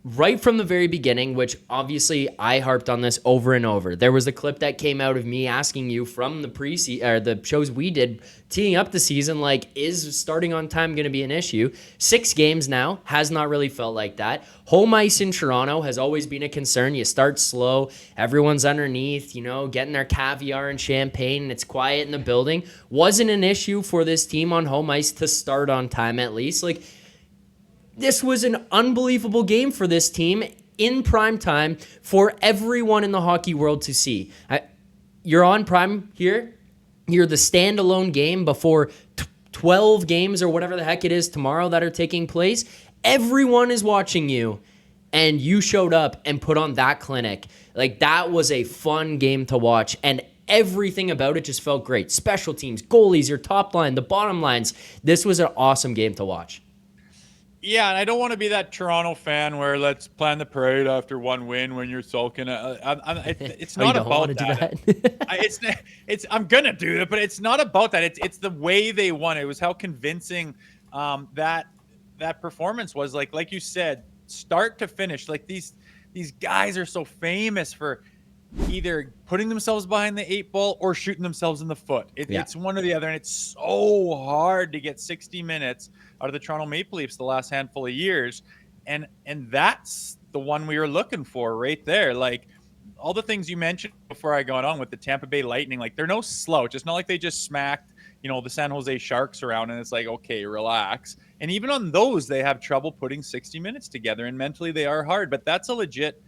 right from the very beginning, which obviously I harped on this over and over. There was a clip that came out of me asking you from the preseason or the shows we did teeing up the season, like, is starting on time going to be an issue? 6 games now has not really felt like that. Home ice in Toronto has always been a concern. You start slow, everyone's underneath, getting their caviar and champagne, and it's quiet in the building. Wasn't an issue for this team on home ice to start on time at least. Like, this was an unbelievable game for this team in prime time for everyone in the hockey world to see. You're on prime here. You're the standalone game before 12 games or whatever the heck it is tomorrow that are taking place. Everyone is watching you, and you showed up and put on that clinic. Like, that was a fun game to watch, and everything about it just felt great. Special teams, goalies, your top line, the bottom lines. This was an awesome game to watch. Yeah, and I don't want to be that Toronto fan where let's plan the parade after one win when you're sulking. It's Oh, you not don't want about to do that. that? I'm gonna do it, but it's not about that. It's the way they won. It was how convincing that performance was. Like you said, start to finish. Like these guys are so famous for either putting themselves behind the 8 ball or shooting themselves in the foot. Yeah. It's one or the other, and it's so hard to get 60 minutes out of the Toronto Maple Leafs the last handful of years, and that's the one we were looking for right there. Like all the things you mentioned before I got on with the Tampa Bay Lightning, like they're no slouch. It's not like they just smacked the San Jose Sharks around and it's like, okay, relax. And even on those, they have trouble putting 60 minutes together, and mentally they are hard. But that's a legit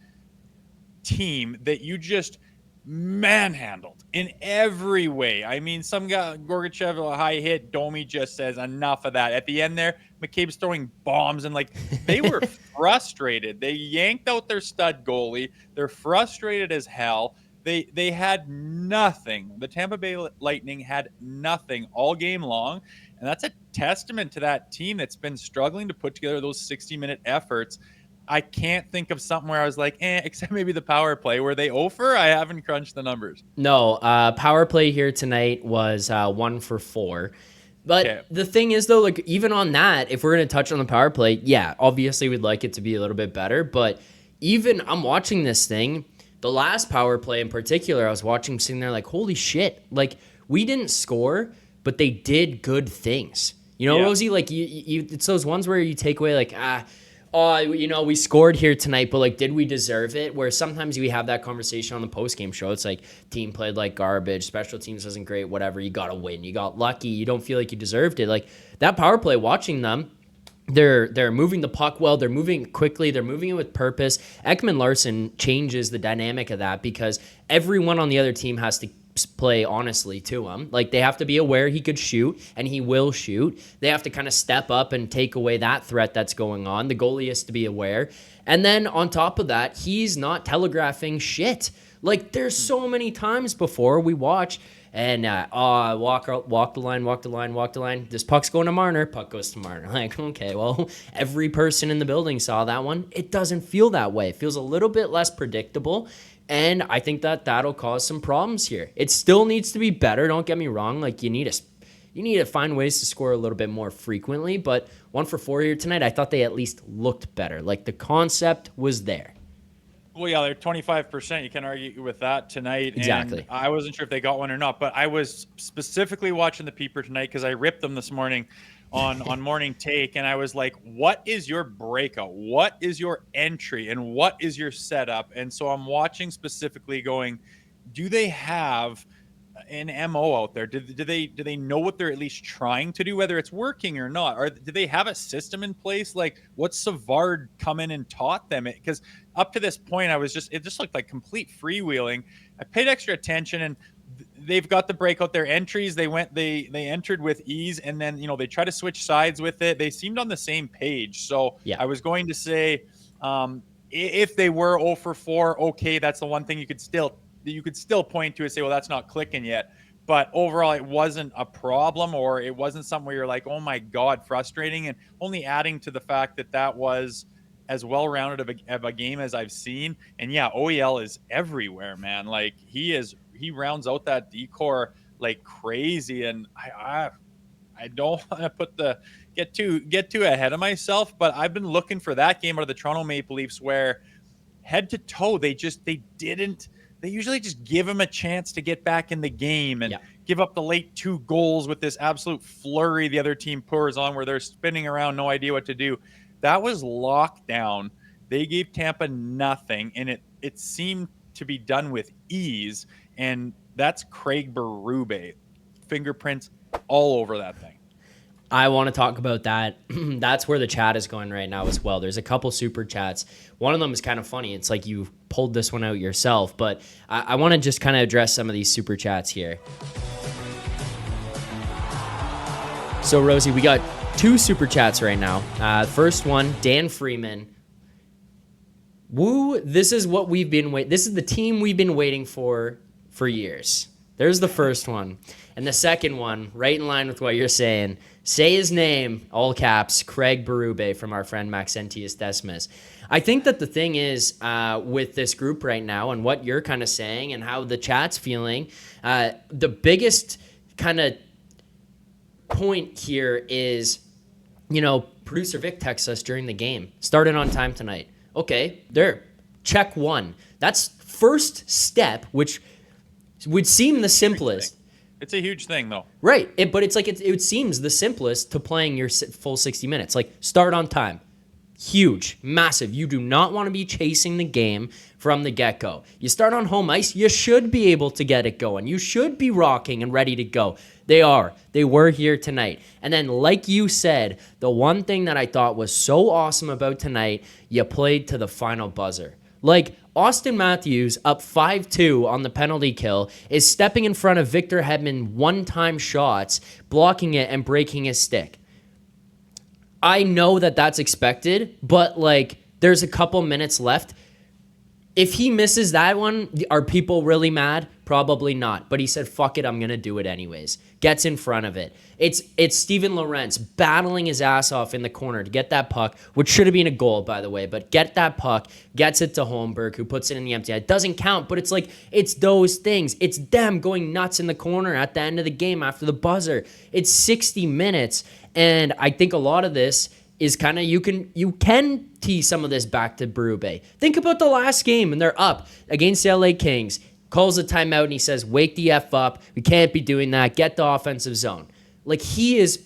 team that you just manhandled in every way. I mean, some guy, Gorgachev, a high hit, Domi just says enough of that. At the end there, McCabe's throwing bombs, and like they were frustrated. They yanked out their stud goalie. They're frustrated as hell. They had nothing. The Tampa Bay Lightning had nothing all game long, and that's a testament to that team that's been struggling to put together those 60-minute efforts. I can't think of something where I was like, except maybe the power play. Were they over? I haven't crunched the numbers. No, power play here tonight was 1 for 4. Okay. But the thing is, though, like, even on that, if we're going to touch on the power play, yeah, obviously we'd like it to be a little bit better. But even I'm watching this thing, the last power play in particular, I was watching, sitting there like, holy shit. Like, we didn't score, but they did good things. Yeah. Rosie, like, it's those ones where you take away, like, oh, we scored here tonight, but like, did we deserve it? Where sometimes we have that conversation on the post-game show. It's like, team played like garbage, special teams wasn't great, whatever. You got to win. You got lucky. You don't feel like you deserved it. Like, that power play, watching them, they're moving the puck well. They're moving quickly. They're moving it with purpose. Ekman-Larsson changes the dynamic of that because everyone on the other team has to play honestly to him. Like, they have to be aware he could shoot, and he will shoot. They have to kind of step up and take away that threat that's going on. The goalie has to be aware. And then on top of that, he's not telegraphing shit. Like, there's so many times before we watch and walk the line. This puck's going to Marner. Puck goes to Marner. Like, okay, well, every person in the building saw that one. It doesn't feel that way. It feels a little bit less predictable. And I think that'll cause some problems here. It still needs to be better. Don't get me wrong. Like, you need to find ways to score a little bit more frequently. But 1 for 4 here tonight, I thought they at least looked better. Like, the concept was there. Well, yeah, they're 25%. You can't argue with that tonight. Exactly. And I wasn't sure if they got one or not, but I was specifically watching the Peeper tonight because I ripped them this morning on Morning Take, and I was like, what is your breakout? What is your entry? And what is your setup? And so I'm watching specifically going, do they have an MO out there? Do they know what they're at least trying to do, whether it's working or not? Or do they have a system in place? Like, what's Savard come in and taught them? Because up to this point, it just looked like complete freewheeling. I paid extra attention, and they've got the breakout. Their entries, they entered with ease, and then they try to switch sides with it. They seemed on the same page. So Yeah. I was going to say, if they were 0 for 4, okay, that's the one thing you could still point to and say, well, that's not clicking yet. But overall, it wasn't a problem, or it wasn't something where you're like, oh my God, frustrating. And only adding to the fact that was as well-rounded of a game as I've seen. And yeah, OEL is everywhere, man. Like, he rounds out that decor like crazy. And I don't want to put the get too ahead of myself, but I've been looking for that game out of the Toronto Maple Leafs where head to toe they usually just give him a chance to get back in the game and Yeah. give up the late 2 goals with this absolute flurry the other team pours on where they're spinning around, no idea what to do. That was lockdown. They gave Tampa nothing, and it seemed to be done with ease, and that's Craig Berube. Fingerprints all over that thing. I want to talk about that. That's where the chat is going right now as well. There's a couple super chats. One of them is kind of funny. It's like you pulled this one out yourself, but I want to just kind of address some of these super chats here. So, Rosie, we got 2 super chats right now. First one, Dan Freeman. Woo, this is what we've been waiting. This is the team we've been waiting for years. There's the first one. And the second one, right in line with what you're saying, say his name, all caps, Craig Berube from our friend Maxentius Decimus. I think that the thing is with this group right now and what you're kind of saying and how the chat's feeling, the biggest kind of point here is, producer Vic texts us during the game. Started on time tonight. Okay, there. Check 1. That's first step, which would seem the simplest. It's a huge thing, though. Right, but it's like it seems the simplest to playing your full 60 minutes. Like, start on time. Huge, massive. You do not want to be chasing the game from the get-go. You start on home ice, you should be able to get it going. You should be rocking and ready to go. They are. They were here tonight. And then, like you said, the one thing that I thought was so awesome about tonight, you played to the final buzzer. Like, Austin Matthews, up 5-2 on the penalty kill, is stepping in front of Victor Hedman one-time shots, blocking it and breaking his stick. I know that that's expected, but, there's a couple minutes left. If he misses that one, are people really mad? Probably not. But he said, fuck it, I'm going to do it anyways. Gets in front of it. It's Steven Lorentz battling his ass off in the corner to get that puck, which should have been a goal, by the way. But get that puck, gets it to Holmberg, who puts it in the empty net. It doesn't count, but it's those things. It's them going nuts in the corner at the end of the game after the buzzer. It's 60 minutes, and I think a lot of this is kind of you can tee some of this back to Berube. Think about the last game, and they're up against the LA Kings. Calls a timeout, and he says, wake the F up. We can't be doing that. Get the offensive zone. He is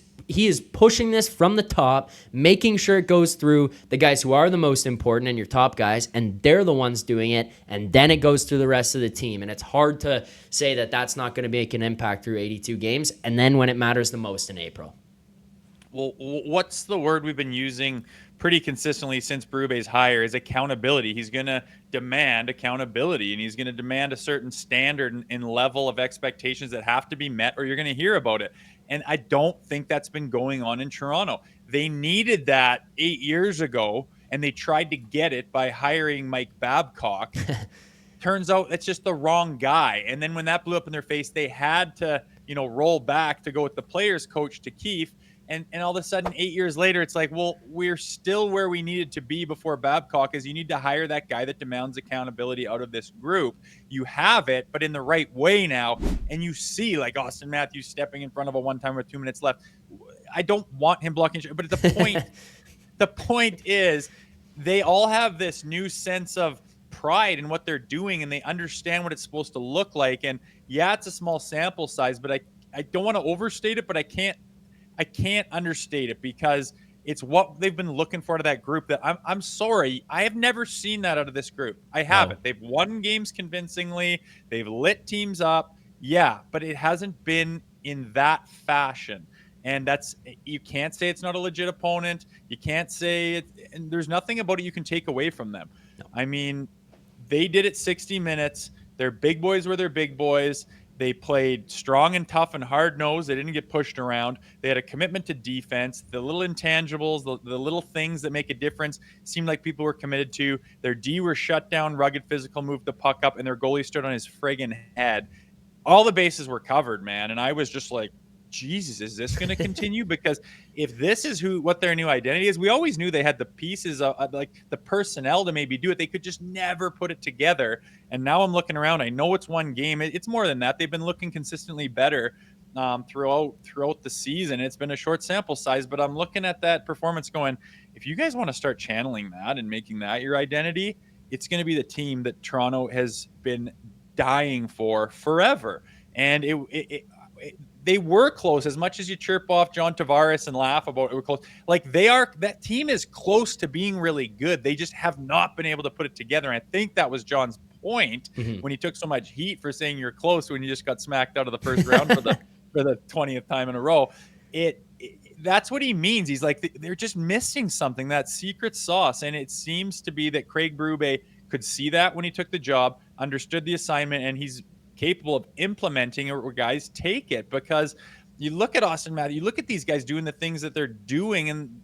pushing this from the top, making sure it goes through the guys who are the most important and your top guys, and they're the ones doing it, and then it goes through the rest of the team. And it's hard to say that that's not going to make an impact through 82 games, and then when it matters the most in April. Well, what's the word we've been using pretty consistently since Berube's hire is accountability. He's going to demand accountability, and he's going to demand a certain standard and level of expectations that have to be met, or you're going to hear about it. And I don't think that's been going on in Toronto. They needed that 8 years ago, and they tried to get it by hiring Mike Babcock. Turns out it's just the wrong guy. And then when that blew up in their face, they had to, roll back to go with the players coach to Keefe. And all of a sudden, 8 years later, it's like, well, we're still where we needed to be before Babcock, is you need to hire that guy that demands accountability out of this group. You have it, but in the right way now. And you see Austin Matthews stepping in front of a one-timer with 2 minutes left. I don't want him blocking, but the point is they all have this new sense of pride in what they're doing, and they understand what it's supposed to look like. And yeah, it's a small sample size, but I don't want to overstate it, but I can't understate it, because it's what they've been looking for out of that group. That I'm sorry, I have never seen that out of this group. I haven't. Wow. They've won games convincingly. They've lit teams up. Yeah, but it hasn't been in that fashion. And you can't say it's not a legit opponent. You can't say it, and there's nothing about it you can take away from them. No. I mean, they did it 60 minutes. Their big boys were their big boys. They played strong and tough and hard-nosed. They didn't get pushed around. They had a commitment to defense. The little intangibles, the little things that make a difference seemed like people were committed to. Their D were shut down, rugged, physical, moved the puck up, and their goalie stood on his friggin' head. All the bases were covered, man, and I was just like, Jesus, is this going to continue? Because if this is what their new identity is, we always knew they had the pieces of the personnel to maybe do it. They could just never put it together. And now I'm looking around. I know it's one game. It's more than that. They've been looking consistently better. throughout the season. It's been a short sample size, but I'm looking at that performance going, if you guys want to start channeling that and making that your identity, it's going to be the team that Toronto has been dying for forever. And they were close. As much as you chirp off John Tavares and laugh about it, we're close. Like that team is close to being really good. They just have not been able to put it together. And I think that was John's point when he took so much heat for saying you're close when you just got smacked out of the first round for the 20th time in a row. That's what he means. He's like, they're just missing something, that secret sauce. And it seems to be that Craig Berube could see that when he took the job, understood the assignment, and he's capable of implementing it where guys take it. Because you look at Austin Matthews, you look at these guys doing the things that they're doing, and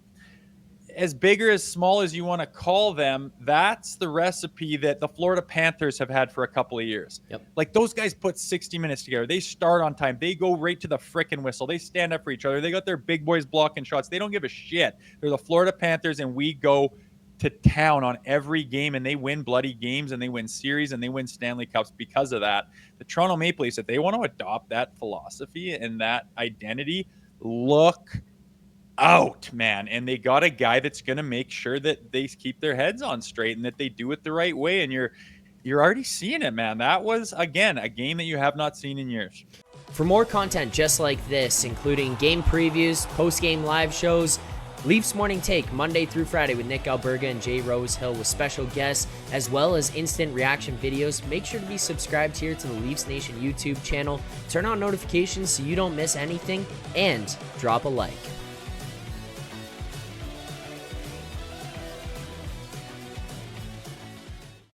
as big or as small as you want to call them, that's the recipe that the Florida Panthers have had for a couple of years. Yep. Like, those guys put 60 minutes together. They start on time. They go right to the frickin' whistle. They stand up for each other. They got their big boys blocking shots. They don't give a shit. They're the Florida Panthers, and we go to town on every game, and they win bloody games, and they win series, and they win Stanley Cups because of that. The Toronto Maple Leafs, if they want to adopt that philosophy and that identity, look out, man. And they got a guy that's going to make sure that they keep their heads on straight and that they do it the right way. And you're already seeing it, man. That was, again, a game that you have not seen in years. For more content just like this, including game previews, post-game live shows, Leafs Morning Take Monday through Friday with Nick Alberga and Jay Rosehill with special guests, as well as instant reaction videos, make sure to be subscribed here to the Leafs Nation YouTube channel, turn on notifications so you don't miss anything, and drop a like.